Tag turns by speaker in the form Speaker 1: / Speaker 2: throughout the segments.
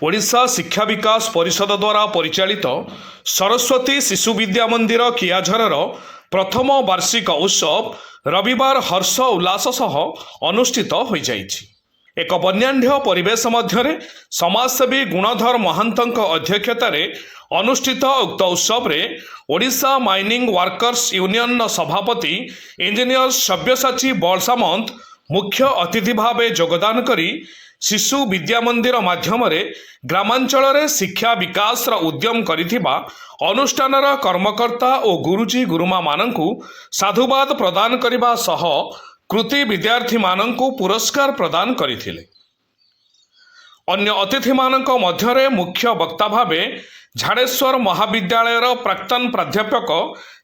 Speaker 1: ओडिशा शिक्षा विकास परिषद द्वारा परिचालित सरस्वती शिशु विद्या मंदिर कियाझर प्रथम वार्षिक उत्सव रविवार हर्ष उल्लास सह अनुष्ठित हो जाइछि। एक बन्याढ्य परिवेश मध्य समाजसेवी गुणधर महांतक अध्यक्षतार अनुष्ठित उक्त उत्सव में ओडिशा माइनिंग वर्कर्स यूनियन सभापति इंजीनियर सब्यसाची बलसामंत मुख्य अतिथि भाव योगदान करी शिशु विद्या मंदिर माध्यम ग्रामांचल शिक्षा विकास उद्यम करिथिबा अनुष्ठानर कर्मकर्ता और गुरुजी गुरुमा मानंकु साधुवाद प्रदान करिबा सह कृति विद्यार्थी मानंकु पुरस्कार प्रदान करिथिले। अन्य अतिथि मानंक मध्यरे मुख्य वक्ता भावे झाड़ेश्वर महाविद्यालयर प्राक्तन प्राध्यापक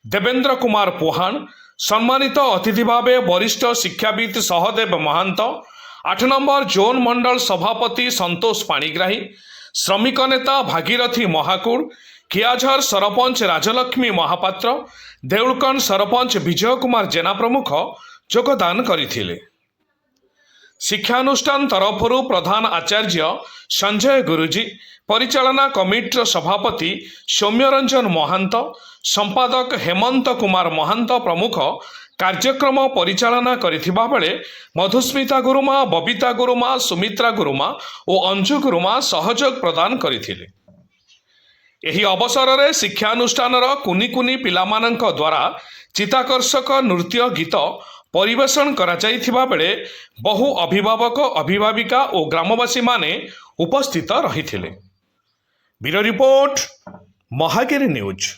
Speaker 1: देवेंद्र कुमार पोहाण, सम्मानित अतिथि भावे वरिष्ठ शिक्षाविद सहदेव महांत, 8 नंबर जोन मंडल सभापति संतोष पाणिग्राही, श्रमिक नेता भागीरथी महाकूड़, कियाझर सरपंच राजलक्ष्मी महापात्र, देउलकण सरपंच विजय कुमार जेना प्रमुख योगदान करथिले। शिक्षानुष्ठान तरफरु प्रधान आचार्य संजय गुरुजी, परिचालना कमिटीर सभापति सौम्यरंजन महांत, संपादक हेमंत कुमार महांत प्रमुख कार्यक्रम परिचालना करिथिबा बेले मधुस्मिता गुरुमा, बबिता गुरुमा, सुमित्रा गुरुमा और अंजु गुरुमा सहयोग प्रदान करथिले। एही अवसर में शिक्षानुष्ठानर कुनी कुनी पिलामानंक द्वारा चित्ताकर्षक नृत्य गीत परिवेषण करा जाइथिबा बेले बहु अभिभावक अभिभाविका और ग्रामवासी माने उपस्थित रहिथिले। Bureau report Mahagiri news.